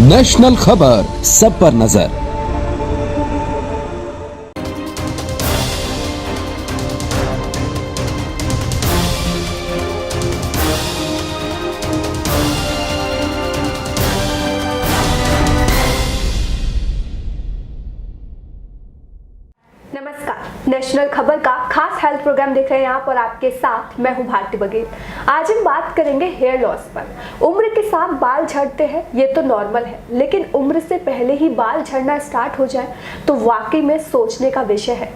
National खबर, सब पर नजर। नमस्कार, नेशनल खबर का खास हेल्थ प्रोग्राम देख रहे हैं आप और आपके साथ मैं हूं भारती बघेल। आज हम बात करेंगे हेयर लॉस पर। उम्र के साथ बाल झड़ते हैं, ये तो नॉर्मल है, लेकिन उम्र से पहले ही बाल झड़ना स्टार्ट हो जाए तो वाकई में सोचने का विषय है।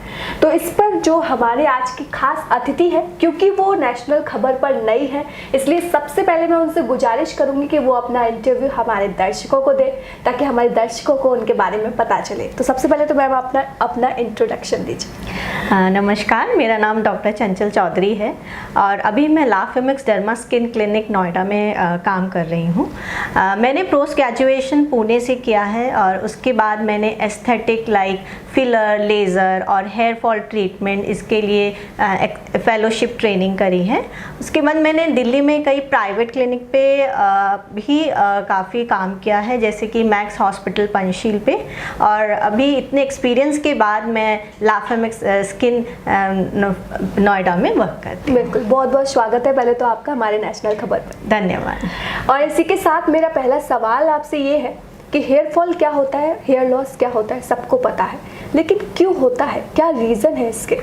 तो इस पर जो हमारे आज की खास अतिथि है, क्योंकि वो नेशनल खबर पर नई है, इसलिए सबसे पहले मैं उनसे गुजारिश करूंगी कि वो अपना इंटरव्यू हमारे दर्शकों को दे, ताकि हमारे दर्शकों को उनके बारे में पता चले। तो सबसे पहले तो मैम अपना इंट्रोडक्शन दीजिए। नमस्कार, मेरा नाम डॉक्टर चंचल चौधरी है और अभी मैं ला फेमिक्स डर्मा स्किन क्लिनिक नोएडा में काम कर रही हूँ। मैंने पोस्ट ग्रेजुएशन पुणे से किया है और उसके बाद मैंने एस्थेटिक लाइक फिलर, लेज़र और हेयर फॉल ट्रीटमेंट इसके लिए फेलोशिप ट्रेनिंग करी है। उसके बाद मैंने दिल्ली में कई प्राइवेट क्लिनिक पे भी काफ़ी काम किया है, जैसे कि मैक्स हॉस्पिटल पंचशील पे। और अभी इतने एक्सपीरियंस के बाद मैं ला फेमिक्स स्किन नोएडा में वर्क करती हूँ। बिल्कुल, बहुत बहुत स्वागत है पहले तो आपका हमारे नेशनल खबर पर। धन्यवाद। और इसी के साथ मेरा पहला सवाल आपसे ये है कि हेयर फॉल क्या होता है, हेयर लॉस क्या होता है, सबको पता है, लेकिन क्यों होता है, क्या रीज़न है इसके?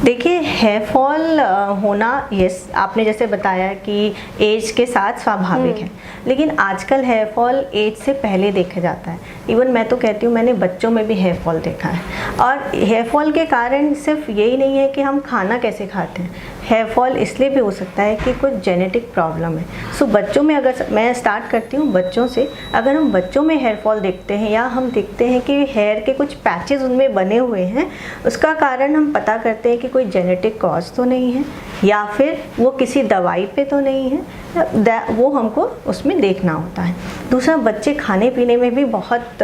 देखिए, हेयर फॉल होना, यस, आपने जैसे बताया कि एज के साथ स्वाभाविक है, लेकिन आजकल हेयर फॉल एज से पहले देखा जाता है। इवन मैं तो कहती हूँ, मैंने बच्चों में भी हेयर फॉल देखा है। और हेयर फॉल के कारण सिर्फ यही नहीं है कि हम खाना कैसे खाते हैं, हेयर फॉल इसलिए भी हो सकता है कि कुछ जेनेटिक प्रॉब्लम है। सो बच्चों में, अगर मैं स्टार्ट करती हूँ बच्चों से, अगर हम बच्चों में हेयर फॉल देखते हैं या हम देखते हैं कि हेयर के कुछ पैचेस उनमें बने हुए हैं, उसका कारण हम पता करते हैं कि कोई जेनेटिक कॉज तो नहीं है या फिर वो किसी दवाई पे तो नहीं है, वो हमको उसमें देखना होता है। दूसरा, बच्चे खाने पीने में भी बहुत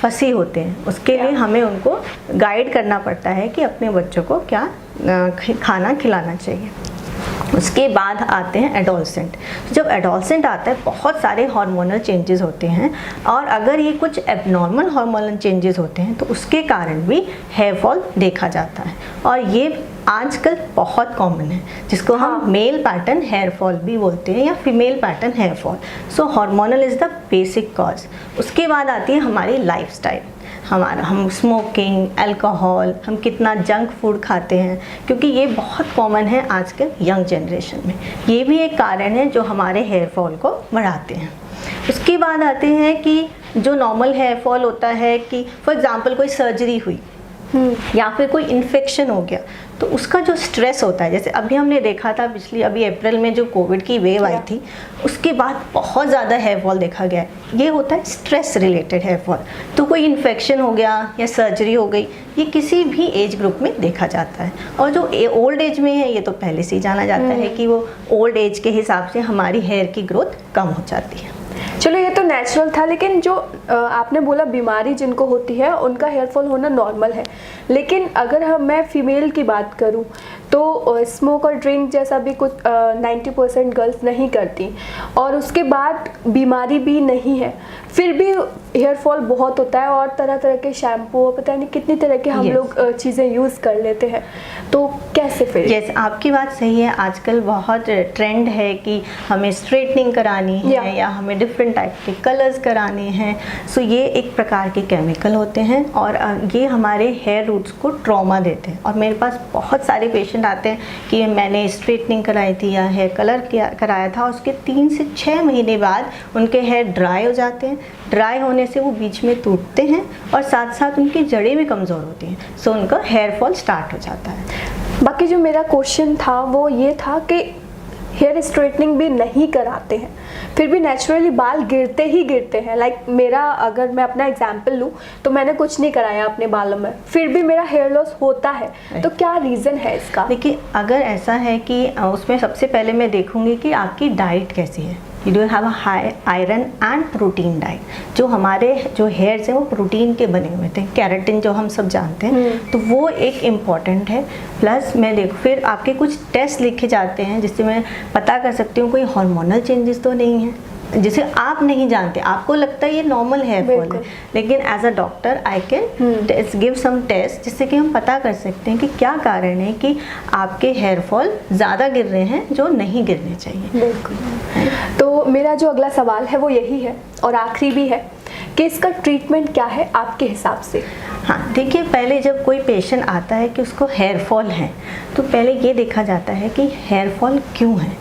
फंसी होते हैं, उसके लिए हमें उनको गाइड करना पड़ता है कि अपने बच्चों को क्या खाना खिलाना चाहिए। उसके बाद आते हैं एडोलसेंट। जब एडोलसेंट आता है, बहुत सारे हार्मोनल चेंजेस होते हैं और अगर ये कुछ एबनॉर्मल हार्मोनल चेंजेस होते हैं तो उसके कारण भी हेयर फॉल देखा जाता है। और ये आजकल बहुत कॉमन है, जिसको हम मेल पैटर्न हेयर फॉल भी बोलते हैं या female pattern hair fall. So hormonal is the basic cause. उसके बाद आती है हमारी लाइफस्टाइल, हम स्मोकिंग, अल्कोहल, हम कितना जंक फूड खाते हैं, क्योंकि ये बहुत कॉमन है आजकल यंग जनरेशन में। ये भी एक कारण है जो हमारे हेयर फॉल को बढ़ाते हैं। उसके बाद आते हैं कि जो नॉर्मल हेयर फॉल होता है कि फॉर एग्जांपल कोई सर्जरी हुई या फिर कोई इन्फेक्शन हो गया, तो उसका जो स्ट्रेस होता है, जैसे अभी हमने देखा था अभी अप्रैल में जो कोविड की वेव आई थी, उसके बाद बहुत ज़्यादा हेयर फॉल देखा गया है। ये होता है स्ट्रेस रिलेटेड हेयर फॉल। तो कोई इन्फेक्शन हो गया या सर्जरी हो गई, ये किसी भी एज ग्रुप में देखा जाता है। और जो ओल्ड एज में है, ये तो पहले से ही जाना जाता है कि वो ओल्ड एज के हिसाब से हमारी हेयर की ग्रोथ कम हो जाती है। चलो, ये तो नेचुरल था, लेकिन जो आपने बोला बीमारी जिनको होती है उनका हेयर फॉल होना नॉर्मल है, लेकिन अगर मैं फीमेल की बात करूं तो स्मोक और ड्रिंक जैसा भी कुछ 90% गर्ल्स नहीं करती, और उसके बाद बीमारी भी नहीं है, फिर भी हेयर फॉल बहुत होता है और तरह तरह के शैम्पू, पता नहीं कितनी तरह के हम लोग चीज़ें यूज़ कर लेते हैं, तो कैसे फिर? यस, आपकी बात सही है। आजकल बहुत ट्रेंड है कि हमें स्ट्रेटनिंग करानी है या हमें डिफरेंट टाइप के कलर्स कराने हैं। सो ये एक प्रकार के केमिकल होते हैं और ये हमारे हेयर रूट्स को ट्रॉमा देते हैं। और मेरे पास बहुत सारे पेशेंट आते हैं कि मैंने स्ट्रेटनिंग कराई थी या हेयर कलर कराया था, उसके 3 से 6 महीने बाद उनके हेयर ड्राई हो जाते हैं। ड्राई होने से वो बीच में टूटते हैं और साथ साथ उनकी जड़ें भी कमज़ोर होती हैं। सो उनका हेयर फॉल स्टार्ट हो जाता है। बाकी जो मेरा क्वेश्चन था वो ये था कि हेयर स्ट्रेटनिंग भी नहीं कराते हैं, फिर भी नेचुरली बाल गिरते ही गिरते हैं। लाइक मेरा, अगर मैं अपना एग्जांपल लूँ तो मैंने कुछ नहीं कराया अपने बालों में, फिर भी मेरा हेयर लॉस होता है, तो क्या रीज़न है इसका? देखिए, अगर ऐसा है कि उसमें सबसे पहले मैं देखूंगी कि आपकी डाइट कैसी है। You do have a high iron and protein diet. जो हमारे जो हेयर्स हैं वो प्रोटीन के बने हुए थे, कैराटिन जो हम सब जानते हैं, तो वो एक इम्पॉर्टेंट है। प्लस मैं देखो, फिर आपके कुछ टेस्ट लिखे जाते हैं जिससे मैं पता कर सकती हूँ कोई हार्मोनल चेंजेस तो नहीं है। जिसे आप नहीं जानते, आपको लगता है ये नॉर्मल हेयर फॉल है, लेकिन as a doctor I can give some test जिससे कि हम पता कर सकते हैं कि क्या कारण है कि आपके हेयर फॉल ज़्यादा गिर रहे हैं जो नहीं गिरने चाहिए। बिल्कुल। तो मेरा जो अगला सवाल है वो यही है और आखिरी भी है कि इसका ट्रीटमेंट क्या है आपके हिसाब से? हाँ देखिए, पहले जब कोई पेशेंट आता है कि उसको हेयर फॉल है तो पहले ये देखा जाता है कि हेयर फॉल क्यों है।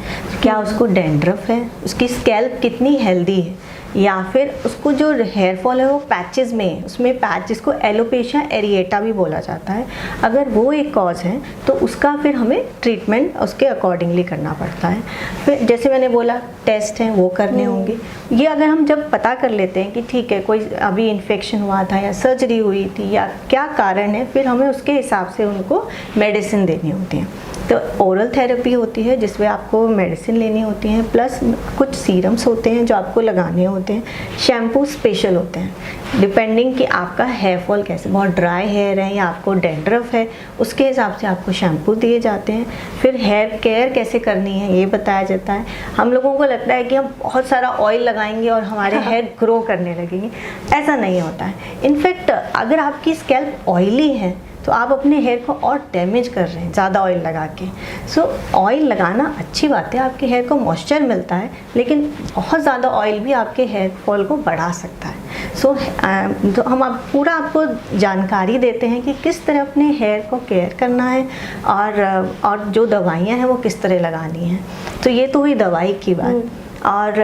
क्या उसको डैंड्रफ है, उसकी स्कैल्प कितनी हेल्दी है, या फिर उसको जो हेयर फॉल है वो पैचेस में है, उसमें पैच जिसको एलोपेशिया एरिएटा भी बोला जाता है। अगर वो एक कॉज है तो उसका फिर हमें ट्रीटमेंट उसके अकॉर्डिंगली करना पड़ता है। फिर जैसे मैंने बोला टेस्ट हैं वो करने होंगे। ये अगर हम जब पता कर लेते हैं कि ठीक है कोई अभी इन्फेक्शन हुआ था या सर्जरी हुई थी या क्या कारण है, फिर हमें उसके हिसाब से उनको मेडिसिन देनी होती है। तो ओरल थेरेपी होती है जिसमें आपको मेडिसिन लेनी होती है, प्लस कुछ सीरम्स होते हैं जो आपको लगाने होते हैं, शैम्पू स्पेशल होते हैं डिपेंडिंग कि आपका हेयर फॉल कैसे, बहुत ड्राई हेयर है या आपको डैंड्रफ है, उसके हिसाब से आपको शैम्पू दिए जाते हैं। फिर हेयर केयर कैसे करनी है ये बताया जाता है। हम लोगों को लगता है कि हम बहुत सारा ऑयल लगाएंगे और हमारे हेयर ग्रो करने लगेंगे, ऐसा नहीं होता है। इनफैक्ट अगर आपकी स्कैल्प ऑयली है तो आप अपने हेयर को और डैमेज कर रहे हैं ज़्यादा ऑयल लगा के। सो ऑयल लगाना अच्छी बात है, आपके हेयर को मॉइस्चर मिलता है, लेकिन बहुत ज़्यादा ऑयल भी आपके हेयर फॉल को बढ़ा सकता है। तो हम पूरा आपको जानकारी देते हैं कि किस तरह अपने हेयर को केयर करना है और जो दवाइयाँ हैं वो किस तरह लगानी हैं। तो ये तो हुई दवाई की बात। और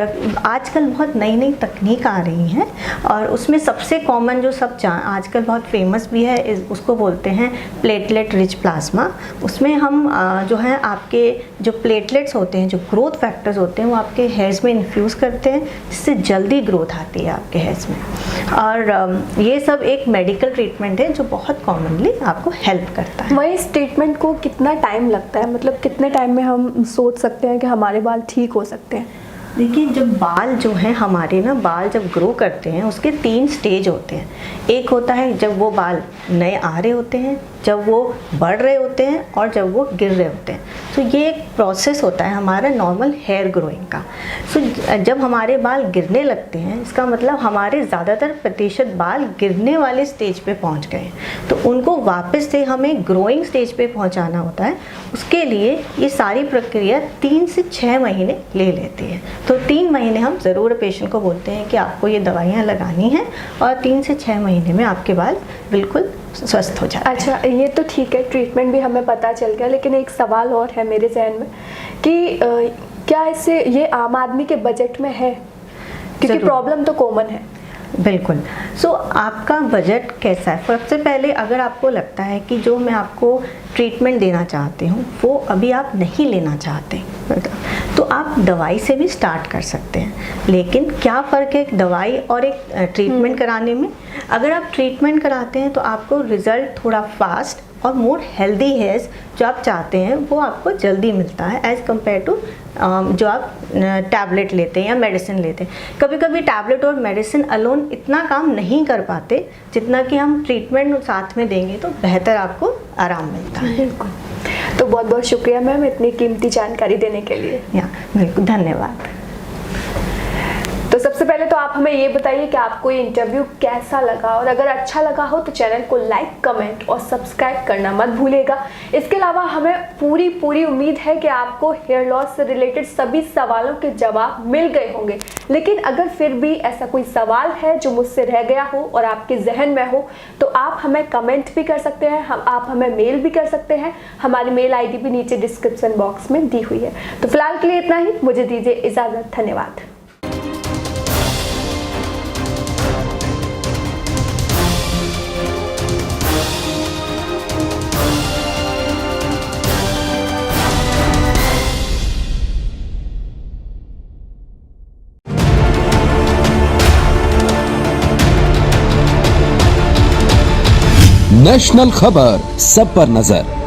आजकल बहुत नई नई तकनीक आ रही हैं और उसमें सबसे कॉमन जो आजकल बहुत फेमस भी है उसको बोलते हैं प्लेटलेट रिच प्लाज्मा। उसमें हम जो है आपके जो प्लेटलेट्स होते हैं, जो ग्रोथ फैक्टर्स होते हैं, वो आपके हेयर्स में इन्फ्यूज़ करते हैं जिससे जल्दी ग्रोथ आती है आपके हेयर्स में। और ये सब एक मेडिकल ट्रीटमेंट है जो बहुत कॉमनली आपको हेल्प करता है। वही इस ट्रीटमेंट को कितना टाइम लगता है, मतलब कितने टाइम में हम सोच सकते हैं कि हमारे बाल ठीक हो सकते हैं? देखिए, जब बाल जो हैं हमारे बाल जब ग्रो करते हैं उसके 3 स्टेज होते हैं। एक होता है जब वो बाल नए आ रहे होते हैं, जब वो बढ़ रहे होते हैं और जब वो गिर रहे होते हैं। तो ये एक प्रोसेस होता है हमारा नॉर्मल हेयर ग्रोइंग का। सो जब हमारे बाल गिरने लगते हैं इसका मतलब हमारे ज़्यादातर प्रतिशत बाल गिरने वाले स्टेज पे पहुंच गए हैं, तो उनको वापस से हमें ग्रोइंग स्टेज पे पहुंचाना होता है। उसके लिए ये सारी प्रक्रिया 3 से 6 महीने ले लेती है। तो 3 महीने हम ज़रूर पेशेंट को बोलते हैं कि आपको ये दवाइयाँ लगानी हैं और 3 से 6 महीने में आपके बाल बिल्कुल स्वस्थ हो जाते हैं। अच्छा, ये तो ठीक है, ट्रीटमेंट भी हमें पता चल गया, लेकिन एक सवाल और है मेरे जहन में कि क्या इससे ये आम आदमी के बजट में है? क्योंकि प्रॉब्लम तो कॉमन है। बिल्कुल। सो आपका बजट कैसा है? सबसे पहले अगर आपको लगता है कि जो मैं आपको ट्रीटमेंट देना चाहती हूँ वो अभी आप नहीं लेना चाहते तो आप दवाई से भी स्टार्ट कर सकते हैं। लेकिन क्या फ़र्क है एक दवाई और एक ट्रीटमेंट कराने में? अगर आप ट्रीटमेंट कराते हैं तो आपको रिज़ल्ट थोड़ा फास्ट और मोर हेल्दी हेयर्स जो आप चाहते हैं वो आपको जल्दी मिलता है एज़ कम्पेयर टू जो आप टैबलेट लेते हैं या मेडिसिन लेते हैं। कभी कभी टैबलेट और मेडिसिन अलोन इतना काम नहीं कर पाते जितना कि हम ट्रीटमेंट साथ में देंगे तो बेहतर आपको आराम मिलता है। बिल्कुल। तो बहुत बहुत शुक्रिया मैम इतनी कीमती जानकारी देने के लिए। बिल्कुल, धन्यवाद। तो सबसे पहले तो आप हमें ये बताइए कि आपको ये इंटरव्यू कैसा लगा, और अगर अच्छा लगा हो तो चैनल को लाइक, कमेंट और सब्सक्राइब करना मत भूलिएगा। इसके अलावा हमें पूरी उम्मीद है कि आपको हेयर लॉस से रिलेटेड सभी सवालों के जवाब मिल गए होंगे। लेकिन अगर फिर भी ऐसा कोई सवाल है जो मुझसे रह गया हो और आपके जहन में हो तो आप हमें कमेंट भी कर सकते हैं, आप हमें मेल भी कर सकते हैं। हमारी मेल आईडी भी नीचे डिस्क्रिप्शन बॉक्स में दी हुई है। तो फिलहाल के लिए इतना ही, मुझे दीजिए इजाज़त। धन्यवाद। नेशनल खबर, सब पर नजर।